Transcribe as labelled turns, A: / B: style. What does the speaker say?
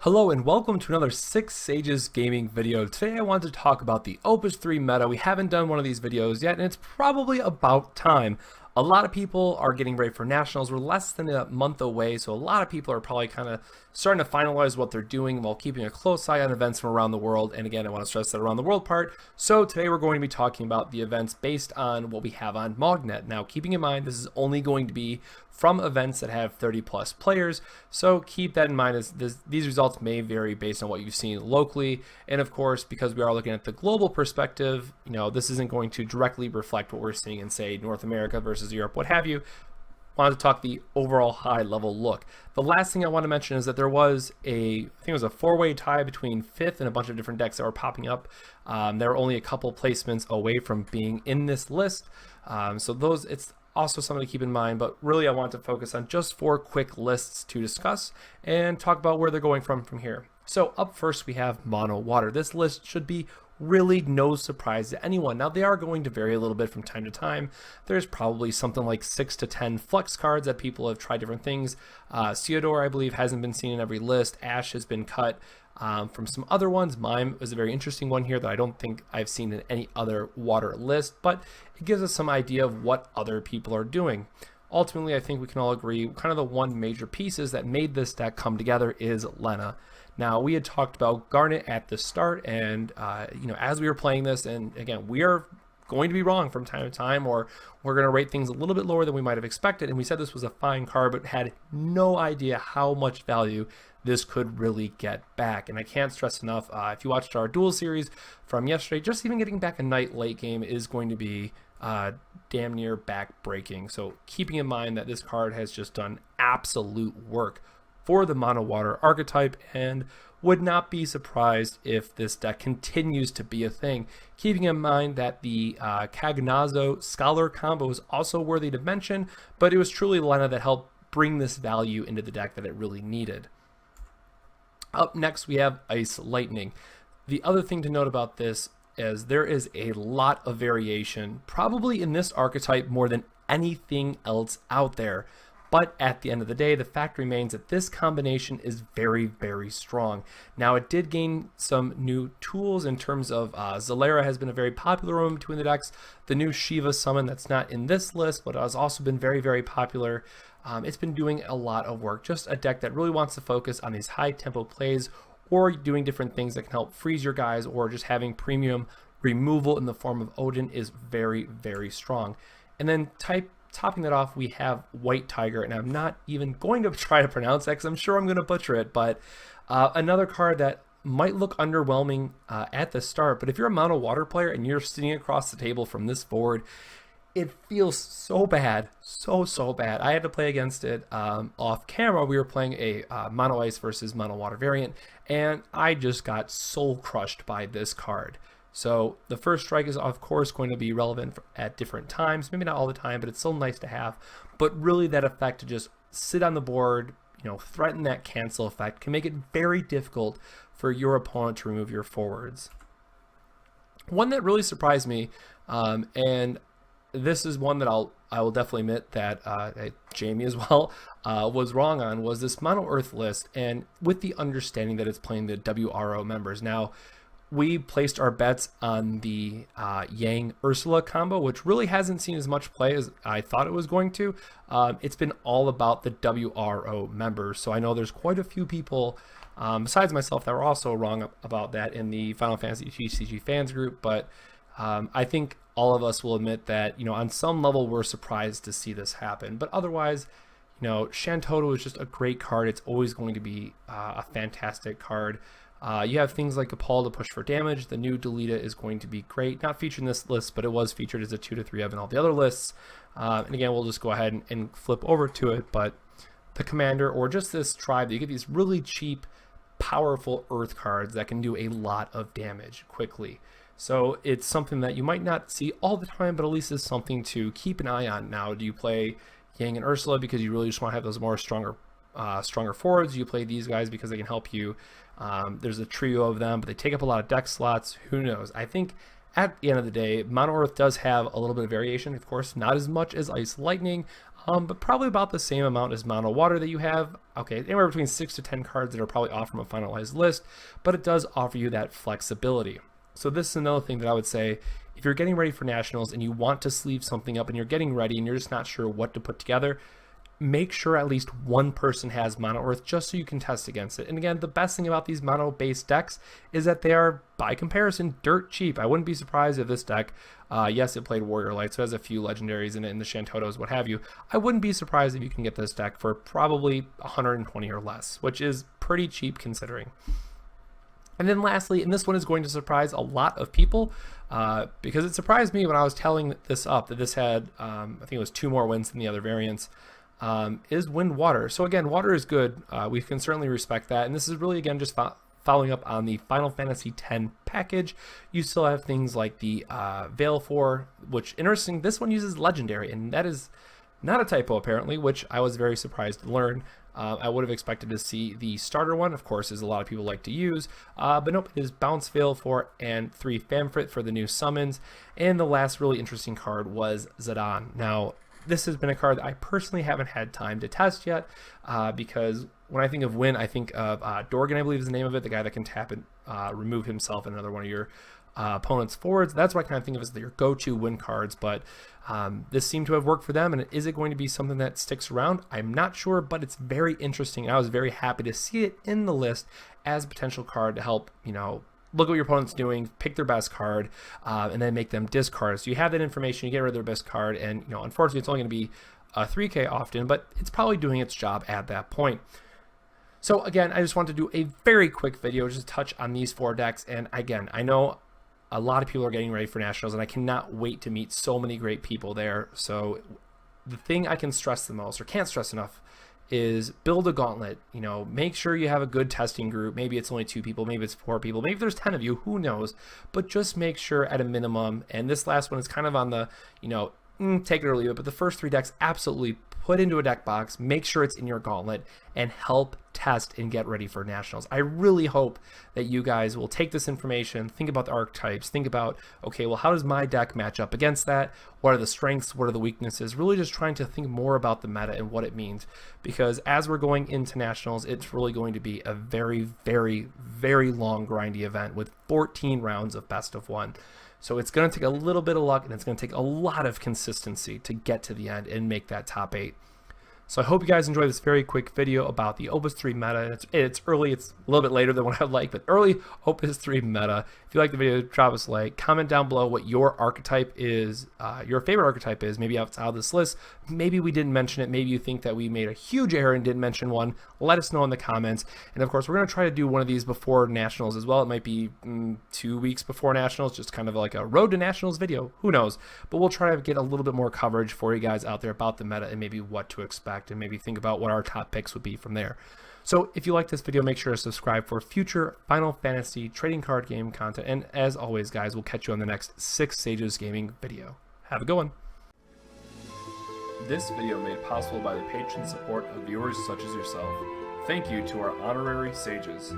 A: Hello and welcome to another Six Sages gaming video. Today I wanted to talk about the Opus 3 meta. We haven't done one of these videos yet and it's probably about time. A lot of people are getting ready for nationals. We're less than a month away, so a lot of people are probably kind of starting to finalize what they're doing while keeping a close eye on events from around the world. And again, I want to stress that around the world part. So today we're going to be talking about the events based on what we have on Mognet. Now, keeping in mind, this is only going to be from events that have 30 plus players. So keep that in mind as these results may vary based on what you've seen locally. And of course, because we are looking at the global perspective, this isn't going to directly reflect what we're seeing in, say, North America versus Europe, what have you. Wanted to talk the overall high level look. The last thing I want to mention is that there was I think it was a four-way tie between fifth and a bunch of different decks that were popping up. There were only a couple placements away from being in this list. It's also something to keep in mind, but really I want to focus on just four quick lists to discuss and talk about where they're going from here. So up first we have Mono Water. This list should be really no surprise to anyone. Now they are going to vary a little bit from time to time. There's probably something like 6 to 10 flex cards that people have tried different things. Theodore, I believe, hasn't been seen in every list. Ash has been cut from some other ones. Mime is a very interesting one here that I don't think I've seen in any other water list, but it gives us some idea of what other people are doing. Ultimately, I think we can all agree kind of the one major pieces that made this deck come together is Lena. Now, we had talked about Garnet at the start, and as we were playing this, and again, we are going to be wrong from time to time, or we're going to rate things a little bit lower than we might have expected, and we said this was a fine card, but had no idea how much value this could really get back. And I can't stress enough, if you watched our duel series from yesterday, just even getting back a night late game is going to be damn near back-breaking. So keeping in mind that this card has just done absolute work for the Mono Water archetype, and would not be surprised if this deck continues to be a thing. Keeping in mind that the Cagnazzo Scholar combo is also worthy to mention, but it was truly Lena that helped bring this value into the deck that it really needed. Up next we have Ice Lightning. The other thing to note about this is there is a lot of variation, probably in this archetype more than anything else out there. But at the end of the day, the fact remains that this combination is very, very strong. Now, it did gain some new tools in terms of Zalera has been a very popular one between the decks. The new Shiva summon that's not in this list, but has also been very, very popular. It's been doing a lot of work. Just a deck that really wants to focus on these high tempo plays, or doing different things that can help freeze your guys, or just having premium removal in the form of Odin is very, very strong. And then topping that off, we have White Tiger, and I'm not even going to try to pronounce that because I'm sure I'm going to butcher it, but another card that might look underwhelming at the start, but if you're a Mono Water player and you're sitting across the table from this board, it feels so bad, so bad. I had to play against it off camera. We were playing a Mono Ice versus Mono Water variant, and I just got soul crushed by this card. So the first strike is of course going to be relevant at different times, maybe not all the time, but it's still nice to have. But really that effect to just sit on the board, threaten that cancel effect can make it very difficult for your opponent to remove your forwards. One that really surprised me, and this is one that I will definitely admit that Jamie as well was wrong on, was this Mono Earth list, and with the understanding that it's playing the WRO members. Now, we placed our bets on the Yang Ursula combo, which really hasn't seen as much play as I thought it was going to. It's been all about the WRO members. So I know there's quite a few people, besides myself, that were also wrong about that in the Final Fantasy TCG fans group. But I think all of us will admit that, on some level, we're surprised to see this happen. But otherwise, Shantoto is just a great card. It's always going to be a fantastic card. You have things like Apollo to push for damage. The new Delita is going to be great. Not featured in this list, but it was featured as a 2 to 3 of in all the other lists. And again, we'll just go ahead and flip over to it. But the commander, or just this tribe, you get these really cheap, powerful earth cards that can do a lot of damage quickly. So it's something that you might not see all the time, but at least is something to keep an eye on. Now, do you play Yang and Ursula because you really just want to have those more stronger forwards? You play these guys because they can help you. There's a trio of them, but they take up a lot of deck slots. Who knows? I think at the end of the day, Mono Earth does have a little bit of variation, of course, not as much as Ice Lightning, but probably about the same amount as Mono Water that you have. Okay, anywhere between 6 to 10 cards that are probably off from a finalized list, but it does offer you that flexibility. So this is another thing that I would say, if you're getting ready for Nationals and you want to sleeve something up and you're getting ready and you're just not sure what to put together, make sure at least one person has Mono Earth just so you can test against it. And again, the best thing about these mono based decks is that they are, by comparison, dirt cheap. I wouldn't be surprised if this deck, yes, it played Warrior Light, so it has a few legendaries in it, and the Shantotos, what have you. I wouldn't be surprised if you can get this deck for probably 120 or less, which is pretty cheap considering. And then lastly, and this one is going to surprise a lot of people, because it surprised me when I was telling this up that this had, I think it was 2 more wins than the other variants, is Wind Water. So again, water is good. We can certainly respect that. And this is really, again, just following up on the Final Fantasy X package. You still have things like the Veil 4, which, interesting, this one uses Legendary, and that is not a typo apparently, which I was very surprised to learn. I would have expected to see the starter one, of course, as a lot of people like to use, but nope, it is Bounce, Veil 4, and 3 Famfrit for the new summons. And the last really interesting card was Zidane. Now, this has been a card that I personally haven't had time to test yet, because when I think of Win, I think of Dorgan, I believe is the name of it, the guy that can tap and remove himself in another one of your opponent's forwards. That's what I kind of think of as your go-to win cards, but this seemed to have worked for them, and is it going to be something that sticks around? I'm not sure, but it's very interesting. I was very happy to see it in the list as a potential card to help, you know, look at what your opponent's doing, pick their best card, and then make them discard. So you have that information, you get rid of their best card, and, you know, unfortunately it's only going to be a 3K often, but it's probably doing its job at that point. So again, I just wanted to do a very quick video just to touch on these 4 decks, and again, I know a lot of people are getting ready for Nationals, and I cannot wait to meet so many great people there. So the thing I can stress the most, or can't stress enough, is build a gauntlet. You know, make sure you have a good testing group. Maybe it's only 2 people, maybe it's 4 people, maybe there's 10 of you, who knows, but just make sure at a minimum, and this last one is kind of on the, you know, take it or leave it, but the first 3 decks, absolutely put into a deck box, make sure it's in your gauntlet, and help test and get ready for Nationals. I really hope that you guys will take this information, think about the archetypes, think about, okay, well, how does my deck match up against that? What are the strengths? What are the weaknesses? Really just trying to think more about the meta and what it means, because as we're going into Nationals, it's really going to be a very, very, very long grindy event with 14 rounds of best of 1. So it's going to take a little bit of luck, and it's going to take a lot of consistency to get to the end and make that top 8. So I hope you guys enjoyed this very quick video about the Opus 3 meta. It's early, it's a little bit later than what I'd like, but early Opus 3 meta. If you like the video, drop us a like. Comment down below what your archetype is, your favorite archetype is, maybe outside of this list. Maybe we didn't mention it. Maybe you think that we made a huge error and didn't mention one. Let us know in the comments. And of course, we're going to try to do one of these before Nationals as well. It might be 2 weeks before Nationals, just kind of like a road to Nationals video. Who knows? But we'll try to get a little bit more coverage for you guys out there about the meta and maybe what to expect, and maybe think about what our top picks would be from there. So if you like this video, make sure to subscribe for future Final Fantasy trading card game content. And as always, guys, we'll catch you on the next 6 Sages Gaming video. Have a good one. This video made possible by the patron support of viewers such as yourself. Thank you to our honorary sages.